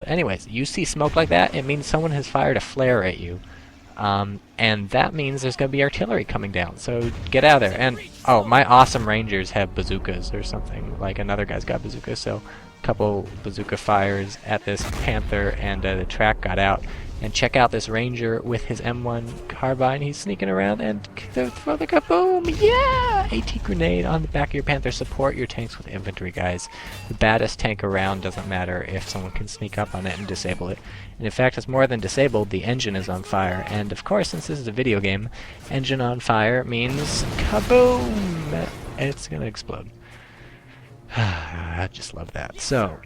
But anyways, you see smoke like that, it means someone has fired a flare at you. And that means there's going to be artillery coming down, so get out of there. And, oh, my awesome rangers have bazookas or something, like another guy's got bazookas, so a couple bazooka fires at this panther, and the track got out. And check out this ranger with his M1 carbine, he's sneaking around, and throw the kaboom, yeah! AT grenade on the back of your panther, support your tanks with infantry, guys. The baddest tank around doesn't matter if someone can sneak up on it and disable it. And in fact, it's more than disabled, the engine is on fire. And of course, since this is a video game, engine on fire means kaboom! It's gonna explode. I just love that. So,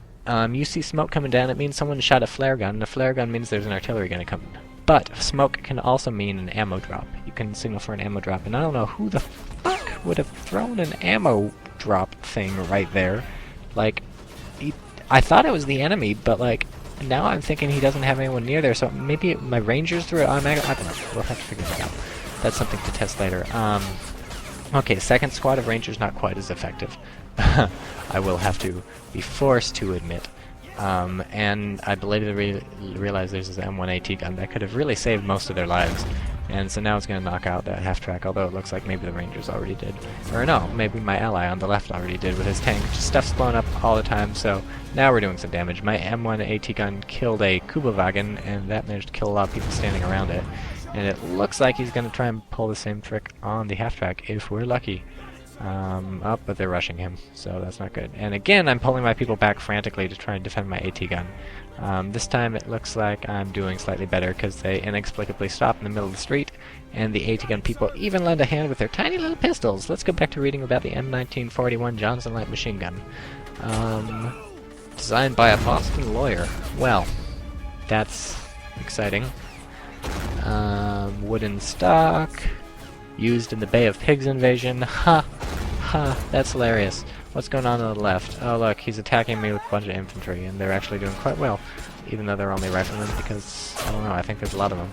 you see smoke coming down, it means someone shot a flare gun, and a flare gun means there's an artillery gun coming. But smoke can also mean an ammo drop. You can signal for an ammo drop, and I don't know who the fuck would have thrown an ammo drop thing right there. Like, I thought it was the enemy, but like, now I'm thinking he doesn't have anyone near there, so maybe my rangers threw it automatically. I don't know. We'll have to figure that out. That's something to test later. Okay, second squad of rangers not quite as effective. I will have to be forced to admit. And I belatedly realized there's this M1AT gun that could have really saved most of their lives. And so now it's going to knock out that half-track, although it looks like maybe the Rangers already did. Or no, maybe my ally on the left already did with his tank. Just stuff's blowing up all the time, so now we're doing some damage. My M1AT gun killed a Kuba-wagen, and that managed to kill a lot of people standing around it. And it looks like he's going to try and pull the same trick on the half-track, if we're lucky. But they're rushing him, so that's not good. And again, I'm pulling my people back frantically to try and defend my AT gun. This time it looks like I'm doing slightly better because they inexplicably stop in the middle of the street, and the AT gun people even lend a hand with their tiny little pistols. Let's go back to reading about the M1941 Johnson light machine gun. Designed by a Boston lawyer. Well, that's exciting. Wooden stock. Used in the Bay of Pigs invasion. Ha! Ha! That's hilarious. What's going on the left? Oh look, he's attacking me with a bunch of infantry, and they're actually doing quite well, even though they're only riflemen, because, I don't know, I think there's a lot of them.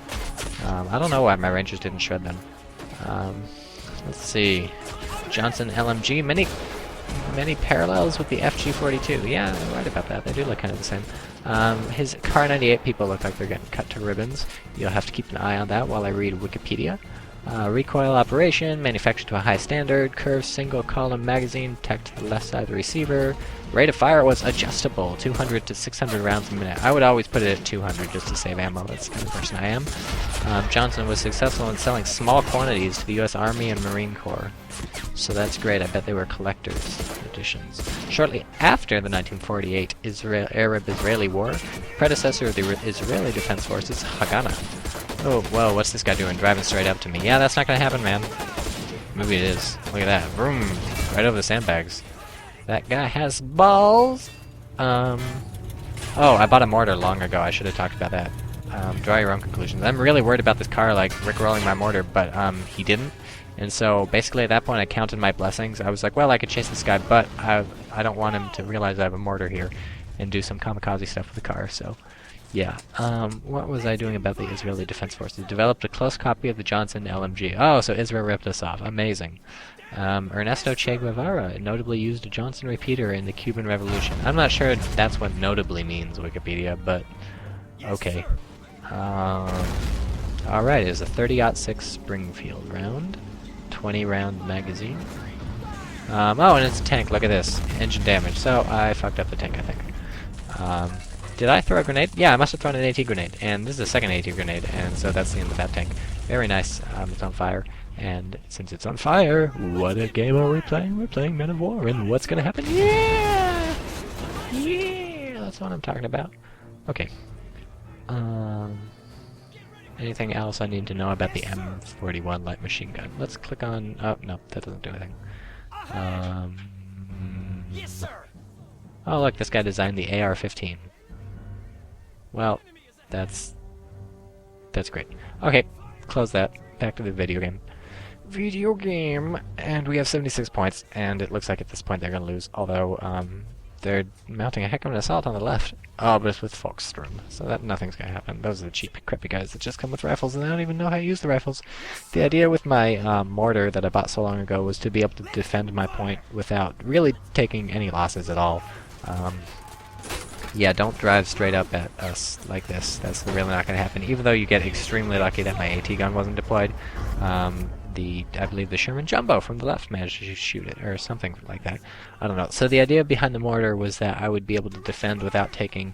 I don't know why my rangers didn't shred them. Let's see. Johnson LMG, many parallels with the FG42. Yeah, I'm right about that. They do look kind of the same. His Car 98 people look like they're getting cut to ribbons. You'll have to keep an eye on that while I read Wikipedia. Recoil operation, manufactured to a high standard, curved single column magazine, tacked to the left side of the receiver. Rate of fire was adjustable, 200 to 600 rounds a minute. I would always put it at 200 just to save ammo, that's the kind of person I am. Johnson was successful in selling small quantities to the US Army and Marine Corps. So that's great, I bet they were collector's editions. Shortly after the 1948 Arab-Israeli War, predecessor of the Israeli Defense Forces, Haganah. Oh, whoa, what's this guy doing? Driving straight up to me. Yeah, that's not gonna happen, man. Maybe it is. Look at that. Vroom! Right over the sandbags. That guy has balls! Oh, I bought a mortar long ago. I should have talked about that. Draw your own conclusions. I'm really worried about this car, like, rickrolling my mortar, but, he didn't. And so, basically, at that point, I counted my blessings. I was like, well, I could chase this guy, but I don't want him to realize I have a mortar here and do some kamikaze stuff with the car, so... Yeah, what was I doing about the Israeli Defense Forces? Developed a close copy of the Johnson LMG. Oh, so Israel ripped us off. Amazing. Ernesto Che Guevara notably used a Johnson repeater in the Cuban Revolution. I'm not sure if that's what notably means, Wikipedia, but okay. Alright, it's a 30-06 Springfield round. 20-round magazine. Oh, and it's a tank. Look at this. Engine damage. So I fucked up the tank, I think. Did I throw a grenade? Yeah, I must have thrown an AT grenade, and this is a second AT grenade, and so that's the end of that tank. Very nice. It's on fire, and since it's on fire, what a game are we playing? We're playing Men of War, and what's gonna happen? Yeah! Yeah! That's what I'm talking about. Okay. Anything else I need to know about the M41 light machine gun? Let's click on... Oh, no, that doesn't do anything. Yes, sir. Oh, look, this guy designed the AR-15. Well, that's great. Okay, close that. Back to the video game. And we have 76 points, and it looks like at this point they're gonna lose, although, they're mounting a heck of an assault on the left. Oh, but it's with Volkssturm, so that nothing's gonna happen. Those are the cheap, crappy guys that just come with rifles, and I don't even know how to use the rifles. The idea with my mortar that I bought so long ago was to be able to defend my point without really taking any losses at all. Yeah, don't drive straight up at us like this. That's really not going to happen. Even though you get extremely lucky that my AT gun wasn't deployed, I believe the Sherman Jumbo from the left managed to shoot it, or something like that. I don't know. So the idea behind the mortar was that I would be able to defend without taking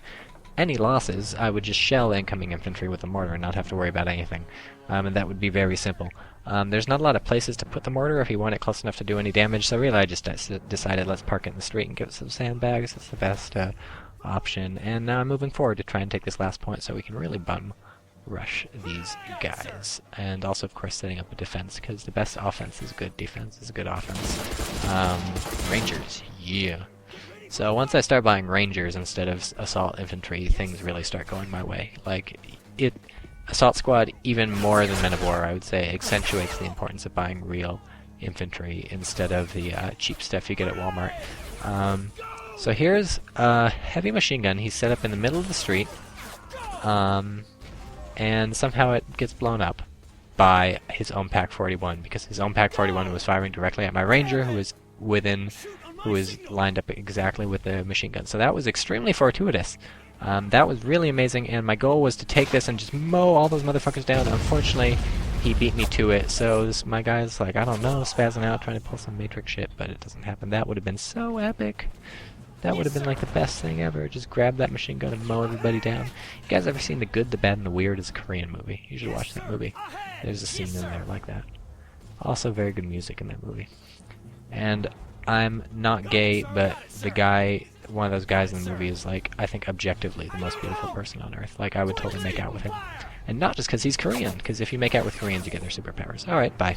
any losses. I would just shell incoming infantry with the mortar and not have to worry about anything. And that would be very simple. There's not a lot of places to put the mortar if you want it close enough to do any damage, so really I just decided let's park it in the street and give it some sandbags. It's the best option. And now I'm moving forward to try and take this last point so we can really bum rush these guys. And also, of course, setting up a defense, because the best offense is good defense is good offense. Rangers, yeah. So once I start buying Rangers instead of assault infantry, things really start going my way. Like, Assault Squad, even more than Men of War, I would say, accentuates the importance of buying real infantry instead of the cheap stuff you get at Walmart. So here's a heavy machine gun. He's set up in the middle of the street, and somehow it gets blown up by his own Pack 41, because his own Pack 41 was firing directly at my Ranger, who is lined up exactly with the machine gun. So that was extremely fortuitous. That was really amazing, and my goal was to take this and just mow all those motherfuckers down. Unfortunately, he beat me to it, so my guy's like, I don't know, spazzing out, trying to pull some Matrix shit, but it doesn't happen. That would have been so epic. That would have been like the best thing ever. Just grab that machine gun and mow everybody down. You guys ever seen The Good, the Bad, and the Weird? It's a Korean movie. You should watch that movie. There's a scene in there like that. Also very good music in that movie. And I'm not gay, but the guy, one of those guys in the movie is like, I think objectively the most beautiful person on earth. Like, I would totally make out with him. And not just because he's Korean, because if you make out with Koreans you get their superpowers. Alright, bye.